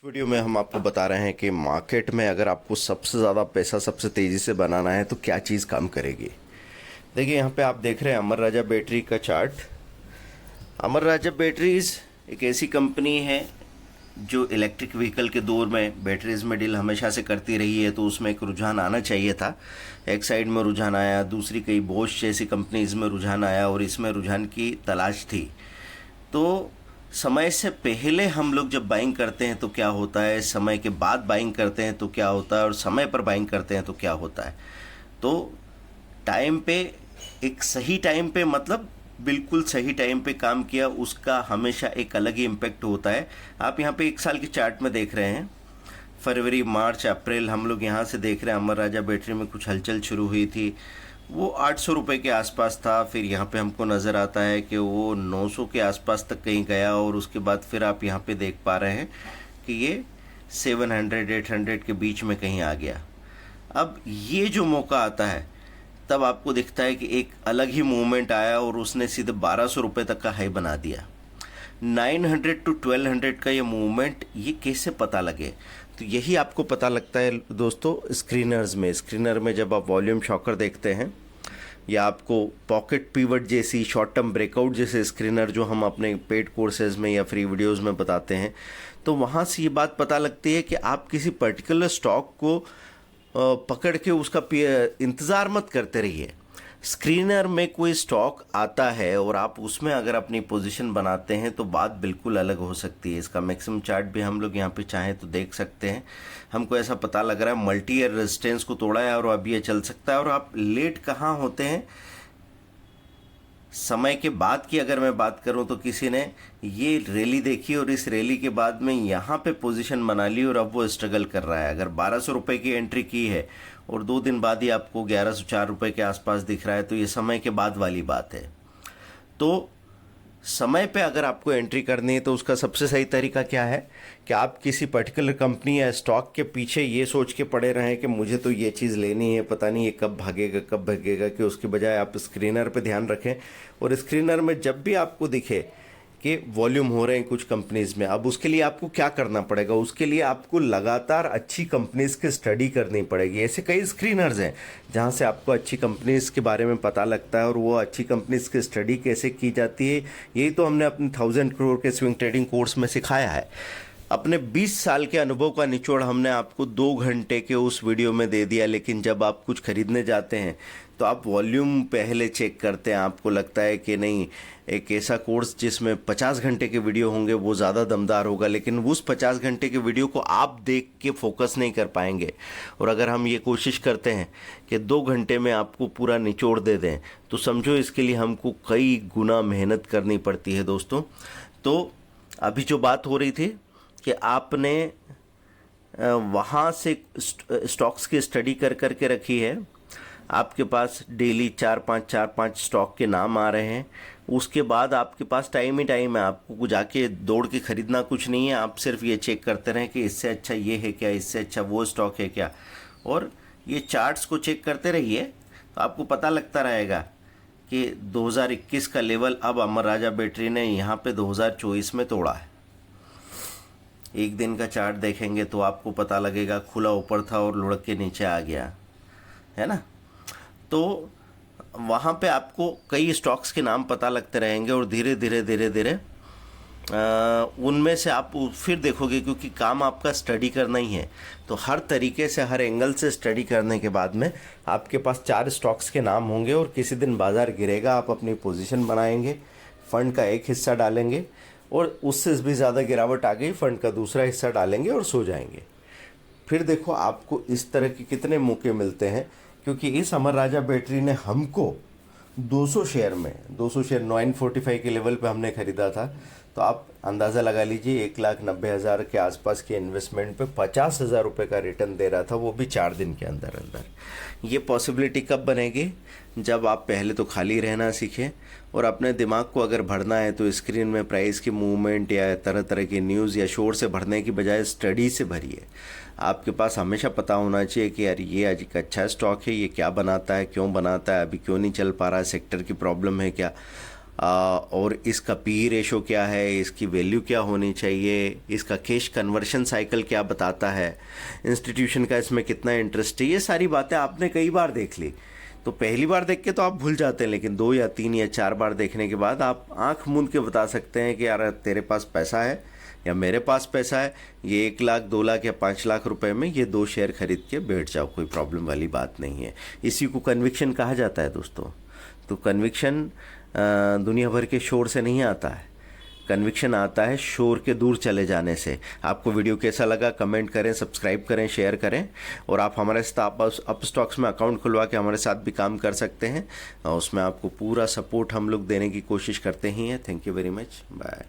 Video में हम आपको बता रहे हैं कि मार्केट में अगर आपको सबसे ज़्यादा पैसा सबसे तेज़ी से बनाना है तो क्या चीज़ काम करेगी। देखिए यहाँ पे आप देख रहे हैं अमर राजा बैटरी का चार्ट। अमर राजा बैटरीज एक ऐसी कंपनी है जो इलेक्ट्रिक व्हीकल के दौर में बैटरीज में डील हमेशा से करती रही है, तो उसमें एक रुझान आना चाहिए था। एक साइड में रुझान आया, दूसरी कई बोश जैसी कंपनीज में रुझान आया और इसमें रुझान की तलाश थी। तो समय से पहले हम लोग जब बाइंग करते हैं तो क्या होता है, समय के बाद बाइंग करते हैं तो क्या होता है, और समय पर बाइंग करते हैं तो क्या होता है। तो टाइम पे, एक सही टाइम पे, मतलब बिल्कुल सही टाइम पे काम किया, उसका हमेशा एक अलग ही इम्पेक्ट होता है। आप यहाँ पे एक साल के चार्ट में देख रहे हैं, फरवरी, मार्च, अप्रैल हम लोग यहाँ से देख रहे हैं अमर राजा बैटरी में कुछ हलचल शुरू हुई थी। वो 800 रुपये के आसपास था, फिर यहाँ पे हमको नज़र आता है कि वो 900 के आसपास तक कहीं गया, और उसके बाद फिर आप यहाँ पे देख पा रहे हैं कि ये 700-800 के बीच में कहीं आ गया। अब ये जो मौका आता है तब आपको दिखता है कि एक अलग ही मूवमेंट आया और उसने सीधे 1200 रुपये तक का हाई बना दिया। 900 to 1200 का ये मूवमेंट, ये कैसे पता लगे? तो यही आपको पता लगता है दोस्तों स्क्रीनर्स में। स्क्रीनर में जब आप वॉल्यूम शॉकर देखते हैं या आपको पॉकेट पिवट जैसी शॉर्ट टर्म ब्रेकआउट जैसे स्क्रीनर जो हम अपने पेड कोर्सेज में या फ्री वीडियोस में बताते हैं, तो वहाँ से ये बात पता लगती है कि आप किसी पर्टिकुलर स्टॉक को पकड़ के उसका इंतज़ार मत करते रहिए। स्क्रीनर में कोई स्टॉक आता है और आप उसमें अगर अपनी पोजीशन बनाते हैं तो बात बिल्कुल अलग हो सकती है। इसका मैक्सिमम चार्ट भी हम लोग यहाँ पे चाहें तो देख सकते हैं। हमको ऐसा पता लग रहा है मल्टी ईयर रेजिस्टेंस को तोड़ा है और अब ये चल सकता है। और आप लेट कहाँ होते हैं, समय के बाद की अगर मैं बात करूं तो किसी ने ये रैली देखी और इस रैली के बाद में यहाँ पे पोजीशन बना ली और अब वो स्ट्रगल कर रहा है। अगर 1200 रुपये की एंट्री की है और 2 दिन बाद ही आपको 1104 रुपये के आसपास दिख रहा है, तो ये समय के बाद वाली बात है। तो समय पे अगर आपको एंट्री करनी है तो उसका सबसे सही तरीका क्या है कि आप किसी पर्टिकुलर कंपनी या स्टॉक के पीछे ये सोच के पड़े रहें कि मुझे तो ये चीज़ लेनी है, पता नहीं ये कब भागेगा, कि उसके बजाय आप स्क्रीनर पे ध्यान रखें। और स्क्रीनर में जब भी आपको दिखे कि वॉल्यूम हो रहे हैं कुछ कंपनीज़ में, अब उसके लिए आपको क्या करना पड़ेगा, उसके लिए आपको लगातार अच्छी कंपनीज़ की स्टडी करनी पड़ेगी। ऐसे कई स्क्रीनर्स हैं जहां से आपको अच्छी कंपनीज़ के बारे में पता लगता है और वो अच्छी कंपनीज़ की स्टडी कैसे की जाती है, यही तो हमने अपने 1000 करोड़ के स्विंग ट्रेडिंग कोर्स में सिखाया है। अपने 20 साल के अनुभव का निचोड़ हमने आपको 2 घंटे के उस वीडियो में दे दिया। लेकिन जब आप कुछ खरीदने जाते हैं तो आप वॉल्यूम पहले चेक करते हैं। आपको लगता है कि नहीं, एक ऐसा कोर्स जिसमें 50 घंटे के वीडियो होंगे वो ज़्यादा दमदार होगा, लेकिन उस 50 घंटे के वीडियो को आप देख के फोकस नहीं कर पाएंगे। और अगर हम ये कोशिश करते हैं कि 2 घंटे में आपको पूरा निचोड़ दे दें, तो समझो इसके लिए हमको कई गुना मेहनत करनी पड़ती है दोस्तों। तो अभी जो बात हो रही थी कि आपने वहाँ से स्टॉक्स की स्टडी कर करके रखी है, आपके पास डेली 4-5 स्टॉक के नाम आ रहे हैं, उसके बाद आपके पास टाइम ही टाइम है। आपको जाके दौड़ के खरीदना कुछ नहीं है, आप सिर्फ ये चेक करते रहें कि इससे अच्छा ये है क्या, इससे अच्छा वो स्टॉक है क्या, और ये चार्ट्स को चेक करते रहिए तो आपको पता लगता रहेगा कि 2021 का लेवल अब अमर राजा बैटरी ने यहाँ पे 2024 में तोड़ा है। एक दिन का चार्ट देखेंगे तो आपको पता लगेगा खुला ऊपर था और लुढ़क के नीचे आ गया है ना। तो वहाँ पे आपको कई स्टॉक्स के नाम पता लगते रहेंगे और धीरे धीरे उनमें से आप फिर देखोगे, क्योंकि काम आपका स्टडी करना ही है। तो हर तरीके से, हर एंगल से स्टडी करने के बाद में आपके पास 4 स्टॉक्स के नाम होंगे और किसी दिन बाज़ार गिरेगा, आप अपनी पोजीशन बनाएंगे, फंड का एक हिस्सा डालेंगे और उससे भी ज़्यादा गिरावट आ गई, फंड का दूसरा हिस्सा डालेंगे और सो जाएंगे। फिर देखो आपको इस तरह के कितने मौके मिलते हैं, क्योंकि इस अमर राजा बैटरी ने हमको 200 शेयर 945 के लेवल पे हमने ख़रीदा था। तो आप अंदाज़ा लगा लीजिए 1,90,000 के आसपास के इन्वेस्टमेंट पे 50,000 रुपये का रिटर्न दे रहा था, वो भी 4 दिन के अंदर अंदर। ये पॉसिबिलिटी कब बनेगी? जब आप पहले तो खाली रहना सीखें और अपने दिमाग को अगर भरना है तो स्क्रीन में प्राइस की मूवमेंट या तरह तरह की न्यूज़ या शोर से भरने की बजाय स्टडी से भरिए। आपके पास हमेशा पता होना चाहिए कि यार ये आज एक अच्छा स्टॉक है, ये क्या बनाता है, क्यों बनाता है, अभी क्यों नहीं चल पा रहा है, सेक्टर की प्रॉब्लम है क्या। और इसका पी रेशो क्या है, इसकी वैल्यू क्या होनी चाहिए, इसका कैश कन्वर्शन साइकिल क्या बताता है, इंस्टीट्यूशन का इसमें कितना इंटरेस्ट है, ये सारी बातें आपने कई बार देख ली। तो पहली बार देख के तो आप भूल जाते हैं, लेकिन 2 या 3 या 4 बार देखने के बाद आप आंख मूंद के बता सकते हैं कि यार तेरे पास पैसा है या मेरे पास पैसा है, ये 1 लाख 2 लाख या 5 लाख रुपए में ये 2 शेयर खरीद के बैठ जाओ, कोई प्रॉब्लम वाली बात नहीं है। इसी को कन्विक्शन कहा जाता है दोस्तों। तो कन्विक्शन दुनिया भर के शोर से नहीं आता है, कन्विक्शन आता है शोर के दूर चले जाने से। आपको वीडियो कैसा लगा कमेंट करें, सब्सक्राइब करें, शेयर करें, और आप हमारे साथ अप स्टॉक्स में अकाउंट खुलवा के हमारे साथ भी काम कर सकते हैं। उसमें आपको पूरा सपोर्ट हम लोग देने की कोशिश करते ही हैं। Thank you very much, bye.